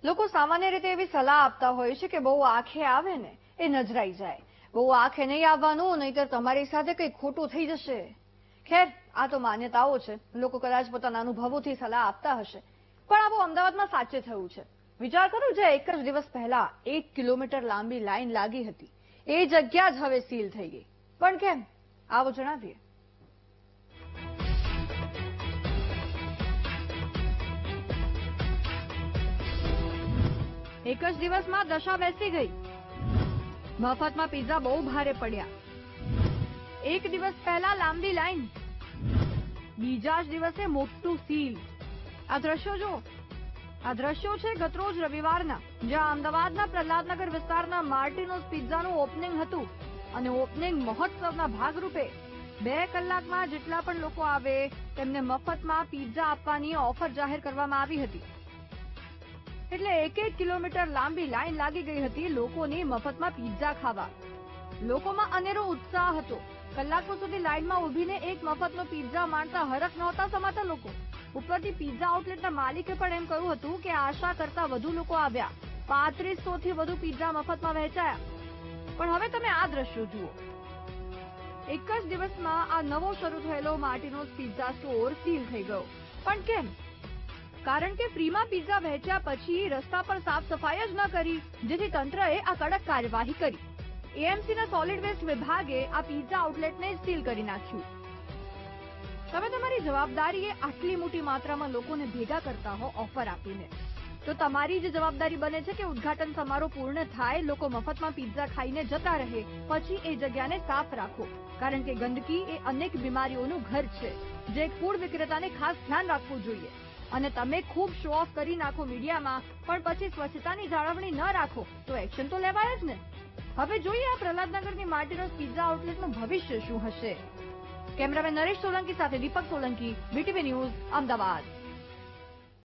લોકો સામાન્ય રીતે એવી સલાહ આપતા હોય છે કે બહુ આંખે આવે ને એ નજરાઈ જાય, બહુ આંખે નહીં આવવાનું, નહીંતર તમારી સાથે કંઈ ખોટું થઈ જશે. ખેર, આ તો માન્યતાઓ છે, લોકો કદાચ પોતાના અનુભવોથી સલાહ આપતા હશે, પણ આ બહુ અમદાવાદમાં સાચે થયું છે. વિચાર કરો, જે એક જ દિવસ પહેલા 1 કિલોમીટર લાંબી લાઈન લાગી હતી, એ જગ્યા જ હવે સીલ થઈ ગઈ. પણ કેમ? આવો જણાવીએ. એક જ દિવસમાં દશા બેસી ગઈ. મફતમાં પિઝા બહુ ભારે પડ્યા. એક દિવસ પહેલા લાંબી લાઈન, બીજા જ દિવસે મોટું સીલ. આ દ્રશ્યો જો, આ દ્રશ્યો છે ગતરોજ રવિવારના, જ્યાં અમદાવાદના પ્રહલાદનગર વિસ્તારના માર્ટિનોઝ પિઝાનું ઓપનિંગ હતું. અને ઓપનિંગ મહોત્સવના ભાગરૂપે 2 કલાકમાં જેટલા પણ લોકો આવે તેમને મફતમાં પિઝા આપવાની ઓફર જાહેર કરવામાં આવી હતી. એટલે 1 કિલોમીટર લાંબી લાઈન લાગી ગઈ હતી લોકોની મફતમાં પિઝા ખાવા. લોકોમાં અનેરો ઉત્સાહ હતો. કલાકો સુધી લાઈનમાં ઉભીને એક મફતનો પિઝા માણતા હરખ નહોતા સમાતા લોકો. ઉપરથી પિઝા આઉટલેટના માલિકે પણ એમ કહ્યું હતું કે આશા કરતા વધુ લોકો આવ્યા. 3500 થી વધુ પિઝા મફતમાં વહેંચાયા. પણ હવે તમે આ દ્રશ્યો જુઓ. એક જ દિવસમાં આ નવો શરૂ થયેલો માર્ટિનોઝ પિઝા સ્ટોર સીલ થઈ ગયો. પણ કેમ? કારણ કે ફ્રીમાં પિઝા વહેંચ્યા પછી રસ્તા પર સાફ સફાઈ જ ન કરી, જેથી તંત્રએ આ કડક કાર્યવાહી કરી. એએમસીના સોલિડ વેસ્ટ વિભાગે આ પિઝા આઉટલેટને સીલ કરી નાખ્યું. તમે તમારી જવાબદારીએ આટલી મોટી માત્રામાં લોકોને ભેગા કરતા હો ઓફર આપીને, તો તમારી જ જવાબદારી બને છે કે ઉદ્ઘાટન સમારોહ પૂર્ણ થાય, લોકો મફતમાં પિઝા ખાઈને જતા રહે, પછી એ જગ્યાને સાફ રાખો. કારણ કે ગંદકી એ અનેક બીમારીઓનું ઘર છે, જે એક ફૂડ વિક્રેતાને ખાસ ધ્યાન રાખવું જોઈએ. અને તમે ખૂબ શો ઓફ કરી નાખો મીડિયામાં, પણ પછી સ્વચ્છતાની જાળવણી ન રાખો તો એક્શન તો લેવાય જ ને. હવે જોઈએ આ પ્રહલાદનગરની માર્ટિનોઝ પિઝા આઉટલેટનું ભવિષ્ય શું હશે. કેમેરામેન નરેશ સોલંકી સાથે દીપક સોલંકી, BTV ન્યૂઝ, અમદાવાદ.